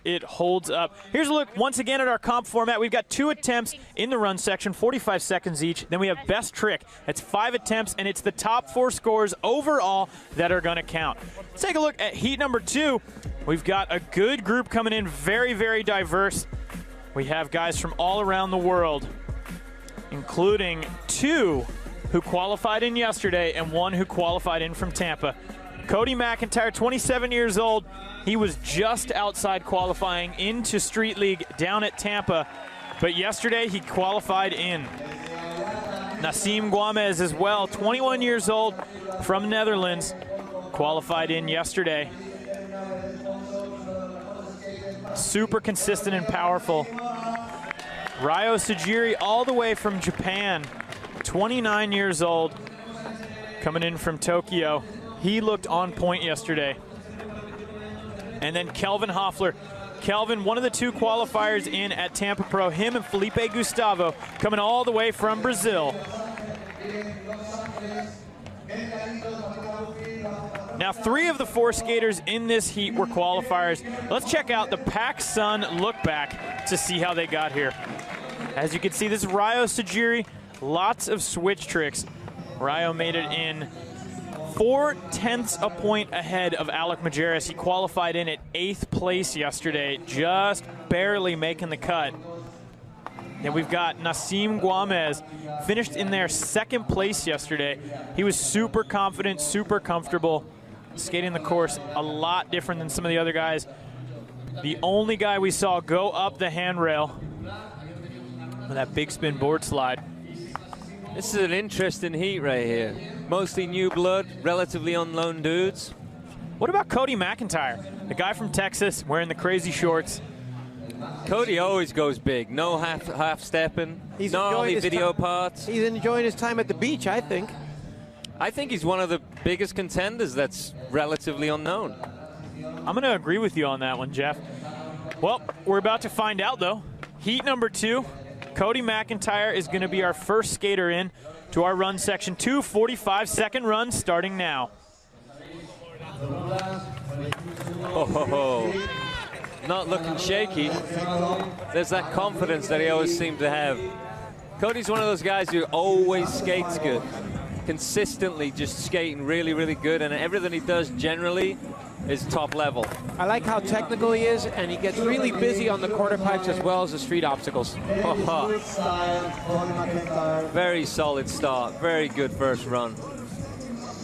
it holds up. Here's a look once again at our comp format. We've got 2 attempts in the run section, 45 seconds each. Then we have best trick. That's 5 attempts, and it's the top 4 scores overall that are going to count. Let's take a look at heat number 2. We've got a good group coming in, very, very diverse. We have guys from all around the world, including 2 who qualified in yesterday and 1 who qualified in from Tampa. Cody McIntyre, 27 years old. He was just outside qualifying into Street League down at Tampa, but yesterday he qualified in. Nassim Guamez as well, 21 years old from Netherlands, qualified in yesterday. Super consistent and powerful. Ryo Sajiri all the way from Japan, 29 years old, coming in from Tokyo. He looked on point yesterday. And then Kelvin Hoffler. Kelvin, one of the 2 qualifiers in at Tampa Pro. Him and Felipe Gustavo coming all the way from Brazil. Now 3 of the 4 skaters in this heat were qualifiers. Let's check out the Pac Sun look back to see how they got here. As you can see, this is Ryo Sajiri. Lots of switch tricks. Ryo made it in 4/10 a point ahead of Alec Majerus. He qualified in at 8th place yesterday, just barely making the cut. Then we've got Nassim Guamez, finished in there 2nd place yesterday. He was super confident, super comfortable, skating the course a lot different than some of the other guys. The only guy we saw go up the handrail with that big spin board slide. This is an interesting heat right here. Mostly new blood, relatively unknown dudes. What about Cody McIntyre, the guy from Texas wearing the crazy shorts? Cody always goes big. No half stepping. He's gnarly video parts. He's enjoying his time at the beach, I think. I think he's one of the biggest contenders that's relatively unknown. I'm going to agree with you on that one, Jeff. Well, we're about to find out, though. Heat number 2, Cody McIntyre is going to be our first skater in to our run section. 2 45-second runs starting now. Oh, not looking shaky. There's that confidence that he always seemed to have. Cody's one of those guys who always skates good. Consistently just skating really, really good, and everything he does generally is top level. I like how technical he is, and he gets really busy on the quarter pipes as well as the street obstacles. Very solid start, very good first run.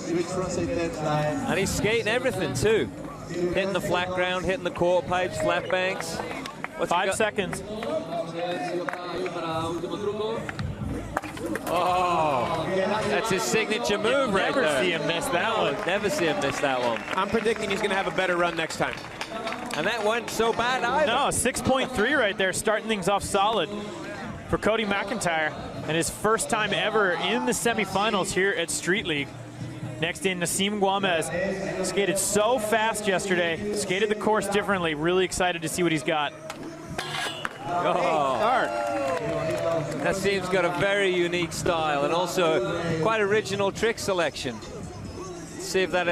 And he's skating everything too. Hitting the flat ground, hitting the quarter pipes, flat banks. 5 seconds. Oh, that's his signature move right there. Never see him miss that one. Never see him miss that one. I'm predicting he's going to have a better run next time. And that wasn't so bad either. No, 6.3 right there, starting things off solid for Cody McIntyre, and his first time ever in the semifinals here at Street League. Next in, Nassim Guamez. Skated so fast yesterday, skated the course differently. Really excited to see what he's got. Oh. Nassim's got a very unique style and also quite original trick selection. Let's see if that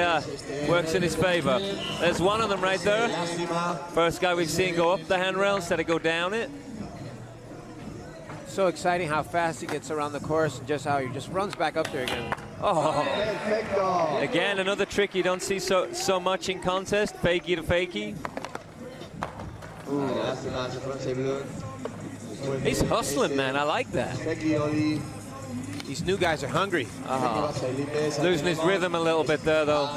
works in his favor. There's one of them right there. First guy we've seen go up the handrail instead of go down it. So exciting how fast he gets around the course and just how he just runs back up there again. Oh, again, another trick you don't see so much in contest, fakie to fakie. He's hustling, man. I like that. These new guys are hungry. Losing his rhythm a little bit there, though.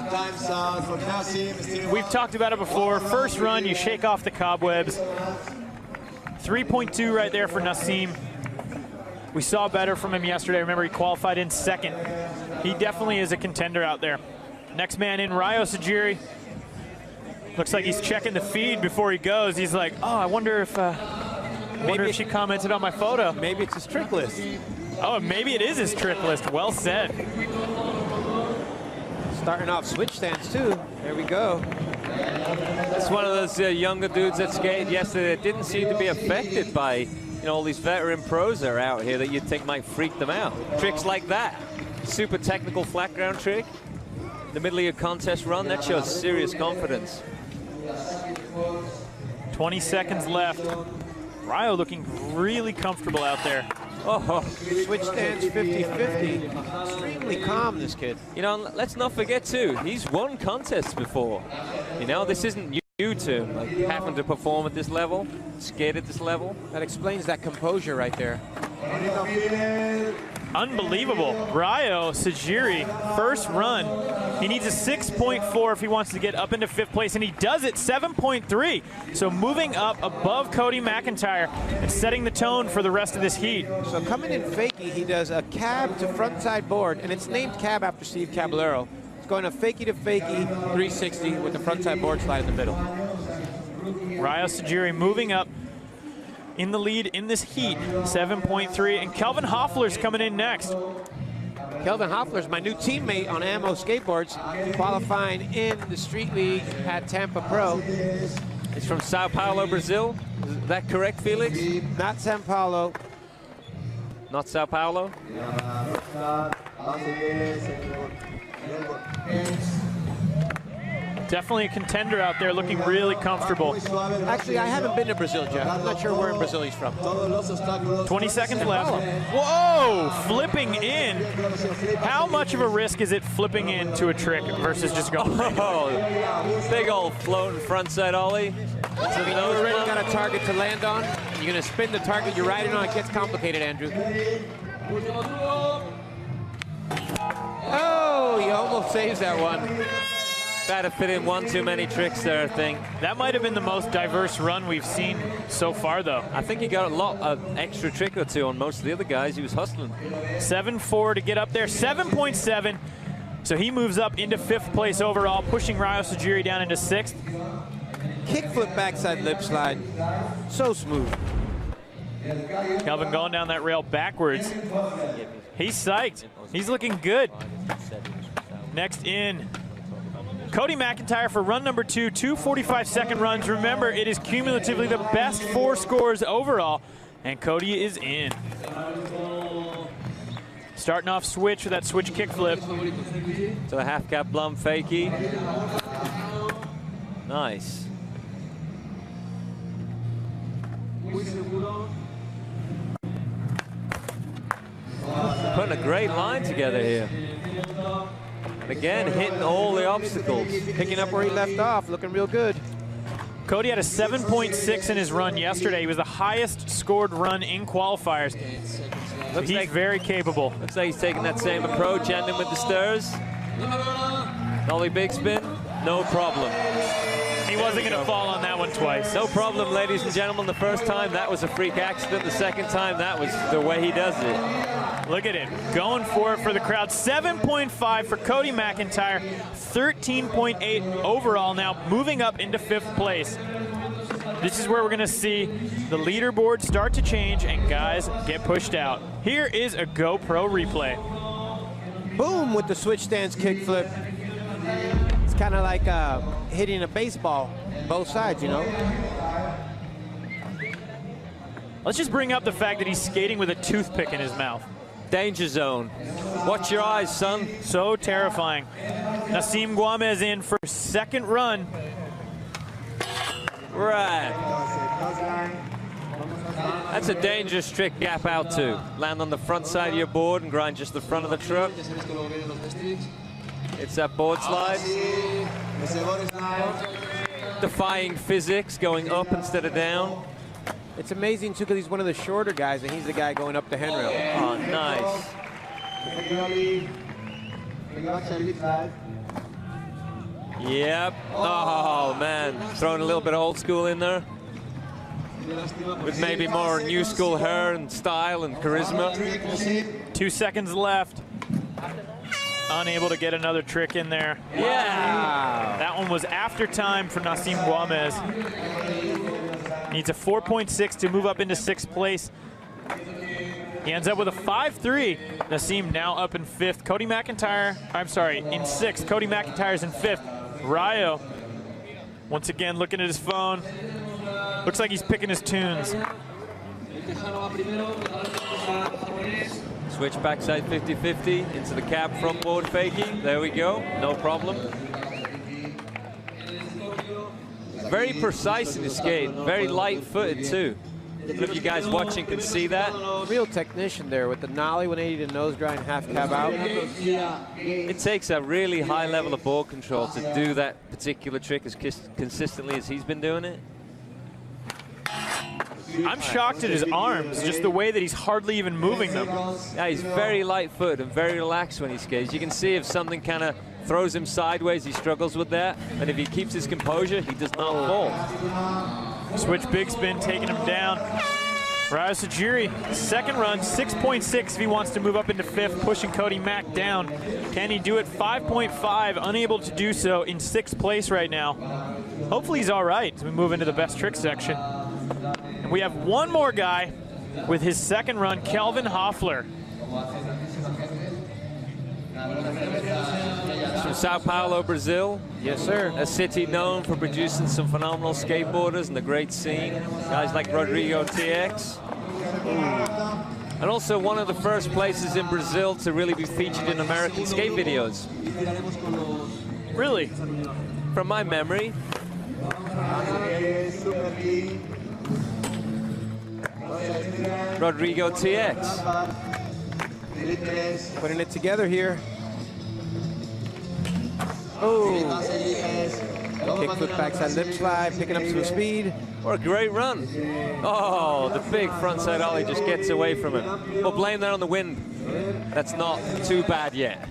We've talked about it before. First run, you shake off the cobwebs. 3.2 right there for Nassim. We saw better from him yesterday. Remember, he qualified in 2nd. He definitely is a contender out there. Next man in, Ryo Sajiri. Looks like he's checking the feed before he goes. He's like, oh, I wonder if she commented on my photo. Maybe it's his trick list. Oh, maybe it is his trick list. Well said. Starting off switch stands, too. There we go. It's one of those younger dudes that skated yesterday that didn't seem to be affected by all these veteran pros that are out here that you'd think might freak them out. Tricks like that. Super technical flat ground trick. In the middle of your contest run, that shows serious confidence. 20 seconds left. Rayo looking really comfortable out there. Oh, switch stance 50-50. Extremely calm, this kid. You know, let's not forget too, he's won contests before. You know, this isn't new to him, like having to perform at this level, skate at this level. That explains that composure right there. Unbelievable. Rayo Sajiri, first run. He needs a 6.4 if he wants to get up into 5th place, and he does it, 7.3. So moving up above Cody McIntyre and setting the tone for the rest of this heat. So coming in fakie, he does a cab to frontside board, and it's named cab after Steve Caballero. It's going a fakie to fakie 360 with the frontside board slide in the middle. Rayo Sajiri moving up in the lead in this heat, 7.3, and Kelvin Hoffler's coming in next. Kelvin Hoffler's my new teammate on Ammo Skateboards, qualifying in the Street League at Tampa Pro. It's from Sao Paulo, Brazil. Is that correct, Felix? Not Sao Paulo. Not Sao Paulo? Definitely a contender out there, looking really comfortable. Actually, I haven't been to Brazil, Jeff. I'm not sure where in Brazil he's from. 20 seconds left. Whoa, flipping in. How much of a risk is it flipping into a trick versus just going? Oh, big old floating frontside ollie. So you already got a target to land on. You're going to spin the target you're riding on. It gets complicated, Andrew. Oh, he almost saves that one. Tried to fit in one too many tricks there, I think. That might have been the most diverse run we've seen so far, though. I think he got a lot of extra trick or two on most of the other guys. He was hustling. 7.4 to get up there, 7.7. So he moves up into 5th place overall, pushing Rayo Sajiri down into 6th. Kickflip backside lip slide. So smooth. Kelvin going down that rail backwards. He's psyched. He's looking good. Next in, Cody McIntyre for run number 2, 2 45-second runs. Remember, it is cumulatively the best 4 scores overall, and Cody is in. Starting off switch with that switch kickflip. To a half cap blum fakie. Nice. Putting a great line together here. And again, hitting all the obstacles. Picking up where he left off, looking real good. Cody had a 7.6 in his run yesterday. He was the highest scored run in qualifiers. So he's very capable. Looks like he's taking that same approach, ending with the stirs. Ollie big spin, no problem. He wasn't going to fall on that one twice. No problem, ladies and gentlemen. The first time, that was a freak accident. The second time, that was the way he does it. Look at him, going for it for the crowd. 7.5 for Cody McIntyre, 13.8 overall now, moving up into 5th place. This is where we're gonna see the leaderboard start to change and guys get pushed out. Here is a GoPro replay. Boom with the switch stance kickflip. It's kind of like hitting a baseball, both sides, you know. Let's just bring up the fact that he's skating with a toothpick in his mouth. Danger zone. Watch your eyes, son. So terrifying. Nassim Guamez in for 2nd run. Right. That's a dangerous trick, gap out to. Land on the front side of your board and grind just the front of the truck. It's that board slide. Defying physics, going up instead of down. It's amazing, too, because he's one of the shorter guys, and he's the guy going up the handrail. Oh, nice. Yep. Oh, man. Throwing a little bit of old school in there. With maybe more new school hair and style and charisma. 2 seconds left. Unable to get another trick in there. Yeah. That one was after time for Nassim Guamez. Needs a 4.6 to move up into 6th place. He ends up with a 5.3. Nassim now up in 5th. Cody McIntyre, I'm sorry, in 6th. Cody McIntyre's in 5th. Rayo, once again, looking at his phone. Looks like he's picking his tunes. Switch backside 50-50 into the cab front board fakie. There we go. No problem. very precise in his skate, very light-footed too. I don't know if you guys watching can see that. Real technician there with the nollie 180 to nose grind, half cab out. It takes a really high level of board control to do that particular trick as consistently as he's been doing it. I'm shocked at his arms, just the way that he's hardly even moving them. Yeah, he's very light-footed and very relaxed when he skates. You can see if something kind of throws him sideways, he struggles with that. And if he keeps his composure, he does not fall. Switch big spin, taking him down. Ryo Sajiri, second run, 6.6 if he wants to move up into fifth, pushing Cody Mack down. Can he do it? 5.5, unable to do so in sixth place right now. Hopefully he's all right as we move into the best trick section. And we have one more guy with his second run, Kelvin Hoffler. From Sao Paulo, Brazil. Yes, sir. A city known for producing some phenomenal skateboarders and the great scene. Guys like Rodrigo TX. And also one of the first places in Brazil to really be featured in American skate videos. Really? From my memory. Rodrigo TX. Putting it together here. Oh. Kickflip backside lip slide, picking up some speed. Or a great run. Oh, the big frontside ollie just gets away from him. We'll blame that on the wind. That's not too bad yet.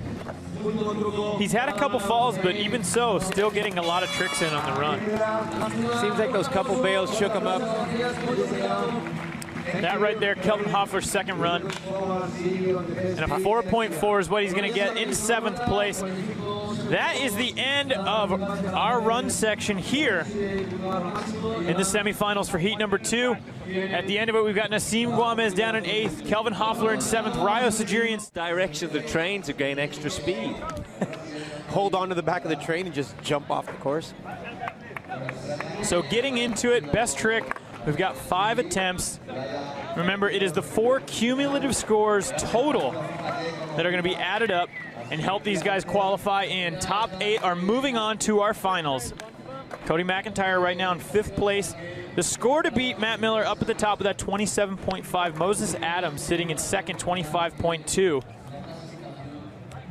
He's had a couple falls, but even so, still getting a lot of tricks in on the run. Seems like those couple bails shook him up. That right there, Kelvin Hoffler's second run. And a 4.4 is what he's going to get in seventh place. That is the end of our run section here in the semifinals for heat number 2. At the end of it, we've got Nassim Guamez down in 8th, Kelvin Hoffler in 7th, Ryo Sajiri in direction of the train to gain extra speed. Hold on to the back of the train and just jump off the course. So getting into it, best trick, we've got 5 attempts. Remember, it is the 4 cumulative scores total that are going to be added up and help these guys qualify in. Top 8 are moving on to our finals. Cody McIntyre right now in 5th place. The score to beat Matt Miller up at the top of that 27.5. Moses Adams sitting in second, 25.2.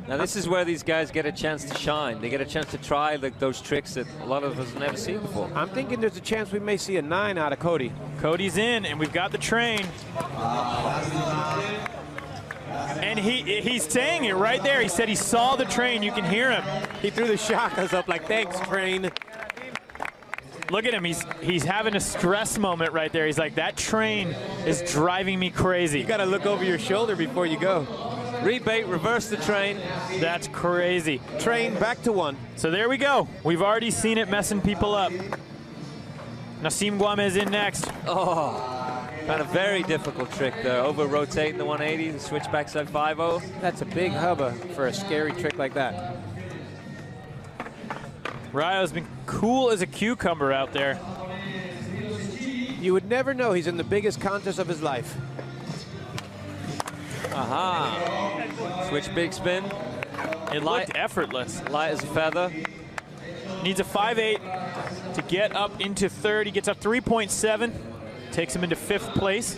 Now this is where these guys get a chance to shine. They get a chance to try those tricks that a lot of us have never seen before. I'm thinking there's a chance we may see a 9 out of Cody. Cody's in, and we've got the train. And he's saying it right there. He said he saw the train. You can hear him. He threw the shakas up like, thanks, train. Look at him. He's having a stress moment right there. He's like, that train is driving me crazy. You got to look over your shoulder before you go. Rebate, reverse the train. That's crazy. Train back to 1. So there we go. We've already seen it messing people up. Nassim Guamez in next. Oh, kind of very difficult trick there. Over rotating the 180, the switch backside 5-0. That's a big hubba for a scary trick like that. Ryo's been cool as a cucumber out there. You would never know he's in the biggest contest of his life. Aha. Switch big spin. It looked effortless. Light as a feather. Needs a 5.8 to get up into third. He gets up 3.7. Takes him into 5th place.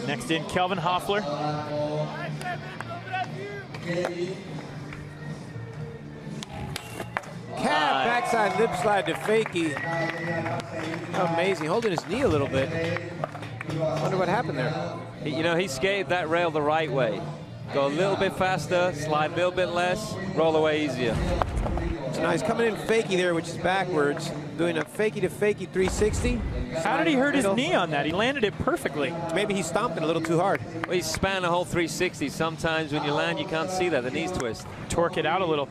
Next in, Kelvin Hoffler. Cab backside lip slide to fakie. Amazing. Holding his knee a little bit. Wonder what happened there. You know, he skated that rail the right way. Go a little bit faster, slide a little bit less, roll away easier. So now he's coming in fakie there, which is backwards, doing a fakie to fakie 360. How did he hurt his knee on that? He landed it perfectly. Maybe he stomped it a little too hard. Well, he span a whole 360. Sometimes when you land, you can't see that. The knees twist. Torque it out a little.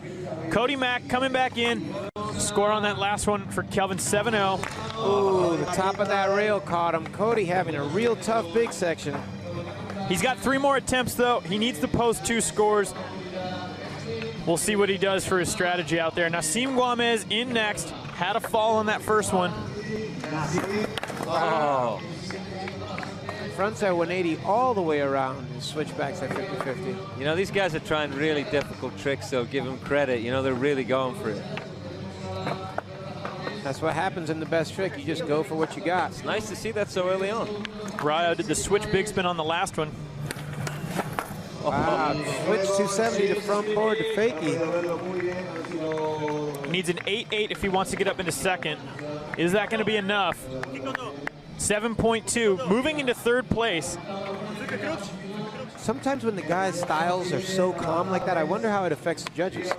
Cody Mack coming back in. Score on that last one for Kelvin, 7-0. Ooh, the top of that rail caught him. Cody having a real tough big section. He's got 3 more attempts, though. He needs to post 2 scores. We'll see what he does for his strategy out there. Nassim Guamez in next. Had a fall on that first one. Oh. frontside 180 all the way around and switch backside 50-50. You know, these guys are trying really difficult tricks, so give them credit. You know, they're really going for it. That's what happens in the best trick. You just go for what you got. It's nice to see that so early on. Ryo did the switch big spin on the last one. Wow, switch 270 to front board to fakie. Needs an 8-8 if he wants to get up into second. Is that going to be enough? 7.2, moving into third place. Sometimes when the guys' styles are so calm like that, I wonder how it affects the judges.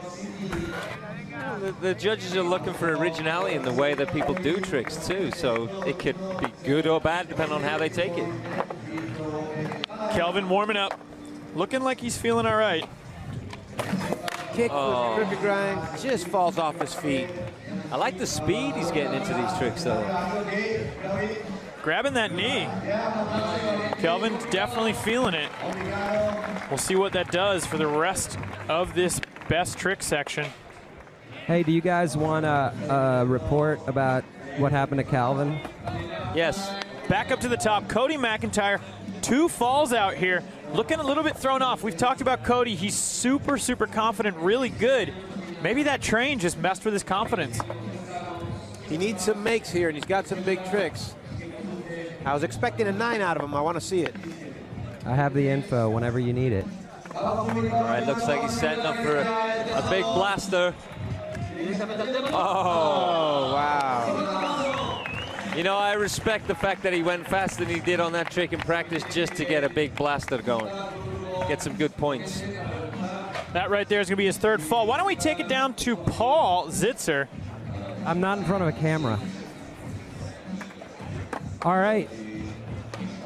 The judges are looking for originality in the way that people do tricks too, so it could be good or bad depending on how they take it. Kelvin warming up, looking like he's feeling all right. Kick with crooked grind, just falls off his feet. I like the speed he's getting into these tricks though. Grabbing that knee. Kelvin's definitely feeling it. We'll see what that does for the rest of this best trick section. Hey, do you guys want a report about what happened to Calvin? Yes. Back up to the top, Cody McIntyre, 2 falls out here, looking a little bit thrown off. We've talked about Cody. He's super, super confident, really good. Maybe that train just messed with his confidence. He needs some makes here, and he's got some big tricks. I was expecting a 9 out of him. I want to see it. I have the info whenever you need it. All right, looks like he's setting up for a big blaster. Oh, wow. You know, I respect the fact that he went faster than he did on that trick in practice just to get a big blaster going. Get some good points. That right there is going to be his 3rd fall. Why don't we take it down to Paul Zitzer? I'm not in front of a camera. All right.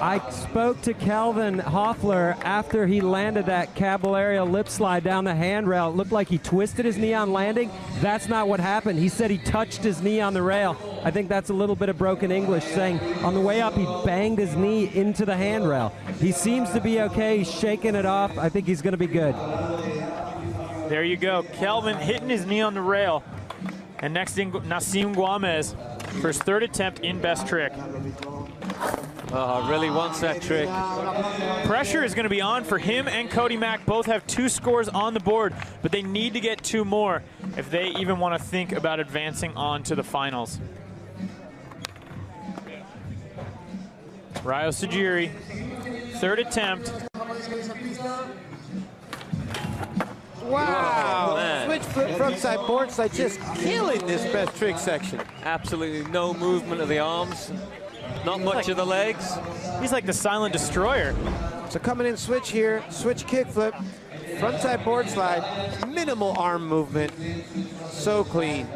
I spoke to Kelvin Hoffler after he landed that Caballero lip slide down the handrail. It looked like he twisted his knee on landing. That's not what happened. He said he touched his knee on the rail. I think that's a little bit of broken English, saying on the way up he banged his knee into the handrail. He seems to be okay. He's shaking it off. I think he's going to be good. There you go. Kelvin hitting his knee on the rail. And next in, Nassim Guamez for his 3rd attempt in best trick. Oh, really wants that trick. Pressure is going to be on for him and Cody Mack. Both have 2 scores on the board, but they need to get 2 more if they even want to think about advancing on to the finals. Ryo Sajiri, 3rd attempt. Wow. Man. Switch flip frontside board slide, just killing this best trick section. Absolutely no movement of the arms. Not much of the legs. He's like the silent destroyer. So coming in switch here, switch kickflip, frontside board slide, minimal arm movement, so clean.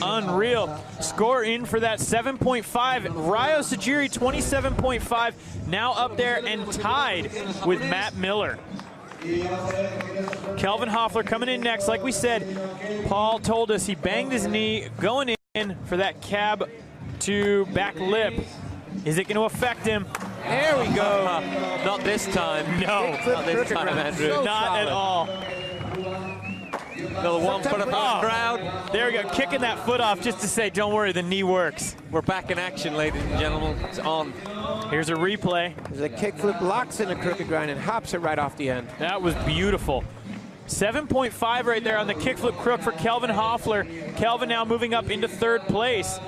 Unreal. Score in for that 7.5. Ryo Sajiri 27.5, now up there and tied with Matt Miller. Kelvin Hoffler coming in next. Like we said, Paul told us he banged his knee going in for that cab to back lip. Is it going to affect him? There we go. Not this time. No. Not this time, Andrew. So Not solid. at all. Another 1 foot of the crowd. There we go, kicking that foot off just to say, don't worry, the knee works. We're back in action, ladies and gentlemen. It's on. Here's a replay. There's a kickflip, locks in a crooked grind and hops it right off the end. That was beautiful. 7.5 right there on the kickflip crook for Kelvin Hoffler. Kelvin now moving up into 3rd place.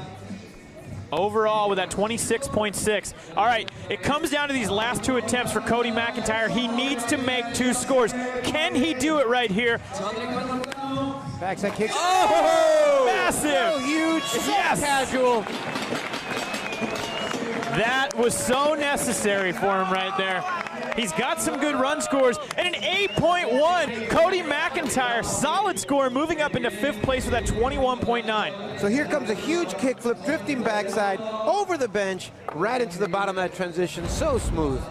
Overall with that 26.6. All right, it comes down to these last 2 attempts for Cody McIntyre. He needs to make 2 scores. Can he do it right here? Backside kick. Oh! Massive! So huge, Yes! casual. That was so necessary for him right there. He's got some good run scores and an 8.1. Cody McIntyre, solid score, moving up into 5th place with that 21.9. So here comes a huge kickflip, drifting backside, over the bench, right into the bottom of that transition, so smooth.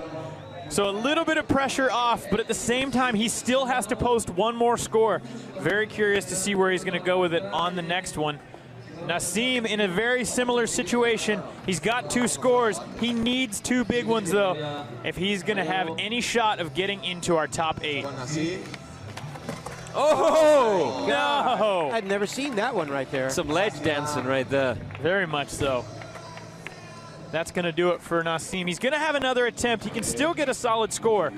So a little bit of pressure off, but at the same time, he still has to post 1 more score. Very curious to see where he's going to go with it on the next one. Nassim in a very similar situation. He's got 2 scores. He needs 2 big ones, though, if he's going to have any shot of getting into our top 8. Oh! No! I'd never seen that one right there. Some ledge dancing right there. Very much so. That's going to do it for Nassim. He's going to have another attempt. He can still get a solid score.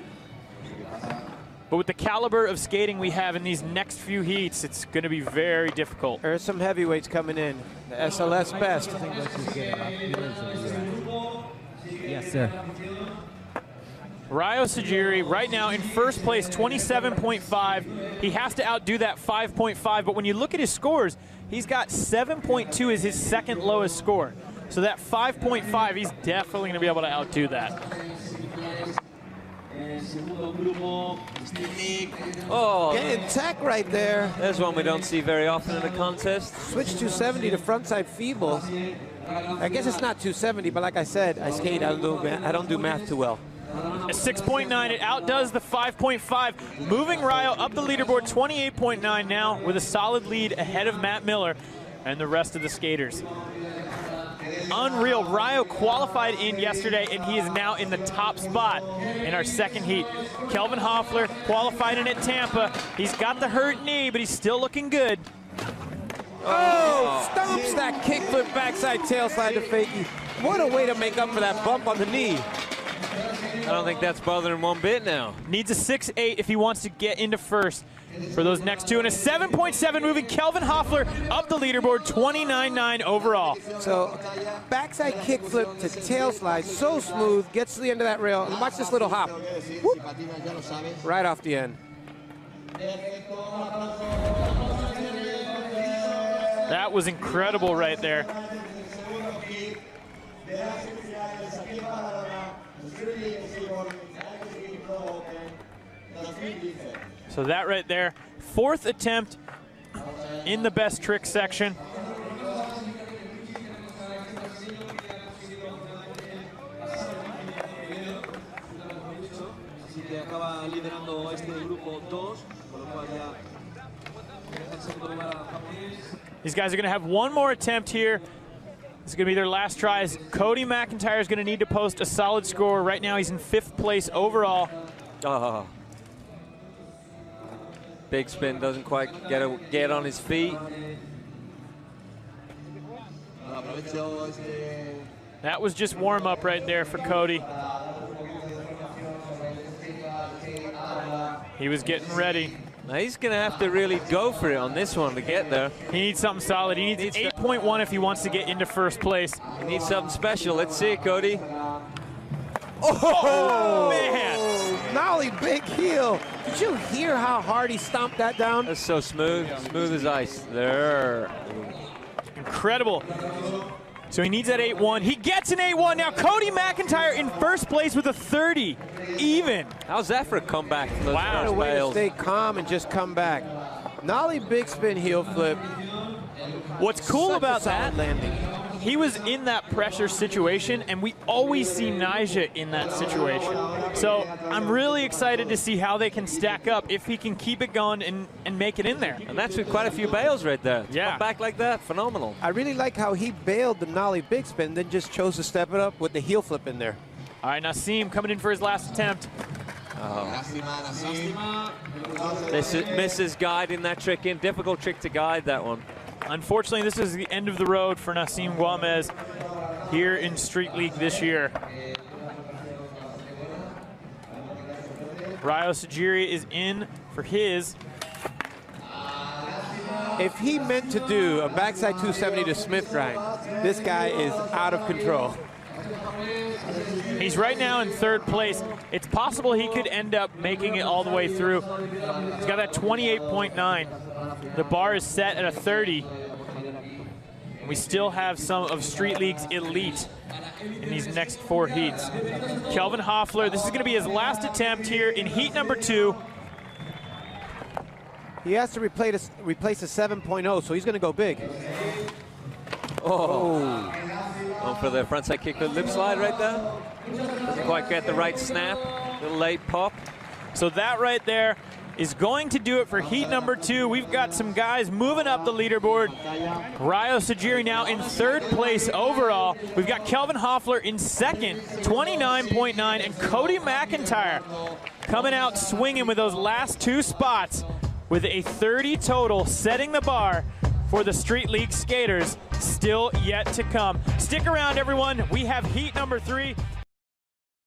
But with the caliber of skating we have in these next few heats, it's going to be very difficult. There's some heavyweights coming in. The SLS best. Yes, sir. Ryo Sajiri right now in first place, 27.5. He has to outdo that 5.5, but when you look at his scores, he's got 7.2 as his second lowest score. So that 5.5, he's definitely going to be able to outdo that. Oh, Getting tech right there. there's one we don't see very often in a contest. Switch 270 to frontside feeble. I guess it's not 270, but like I said, I skate. I don't do math too well. A 6.9, it outdoes the 5.5, moving Ryo up the leaderboard, 28.9 now, with a solid lead ahead of Matt Miller and the rest of the skaters. Unreal. Ryo qualified in yesterday, and he is now in the top spot in our second heat. Kelvin Hoffler qualified in at Tampa. He's got the hurt knee, but he's still looking good. Oh, stomps that kickflip backside tail slide to fakie. What a way to make up for that bump on the knee. I don't think that's bothering him one bit now. Needs a 6.8 if he wants to get into first for those next two. And a 7.7 moving Kelvin Hoffler up the leaderboard, 29.9 overall. So backside kickflip to tail slide, so smooth, gets to the end of that rail. And watch this little hop. Whoop. Right off the end. That was incredible right there. So that right there, fourth attempt in the best trick section. These guys are going to have one more attempt here. This is going to be their last tries. Cody McIntyre is going to need to post a solid score. Right now he's in 5th place overall. Oh. Big spin, doesn't quite get on his feet. That was just warm up right there for Cody. He was getting ready. Now he's going to have to really go for it on this one to get there. He needs something solid. He needs 8.1 if he wants to get into first place. He needs something special. Let's see it, Cody. Oh, man. Nollie big heel. Did you hear how hard he stomped that down? That's so smooth. Smooth as ice. There. Incredible. So he needs that 8.1. He gets an 8.1. Now Cody McIntyre in first place with a 30. Even. How's that for a comeback from those What a first way to bails? stay calm and just come back. Nollie big spin heel flip. What's cool Such a about solid that, landing. he was in that pressure situation, and we always see Nyjah in that situation. So I'm really excited to see how they can stack up if he can keep it going and make it in there. And that's with quite a few bails right there. Yeah. Come back like that, phenomenal. I really like how he bailed the Nollie big spin, then just chose to step it up with the heel flip in there. All right, Nassim coming in for his last attempt. This misses guiding that trick in. Difficult trick to guide that one. Unfortunately, this is the end of the road for Nassim Guamez here in Street League this year. Ryo Sajiri is in for his. If he meant to do a backside 270 to Smith grind, this guy is out of control. He's right now in 3rd place. It's possible he could end up making it all the way through. He's got that 28.9. The bar is set at a 30. We still have some of Street League's elite in these next 4 heats. Kelvin Hoffler, this is going to be his last attempt here in heat number 2. He has to replace a 7.0, so he's going to go big. Oh. Going for the frontside kick with lip slide right there. Doesn't quite get the right snap. Little late pop. So that right there is going to do it for heat number 2. We've got some guys moving up the leaderboard. Ryo Sajiri now in 3rd place overall. We've got Kelvin Hoffler in 2nd, 29.9, and Cody McIntyre coming out swinging with those last 2 spots with a 30 total, setting the bar for the Street League skaters still yet to come. Stick around, everyone. We have heat number 3.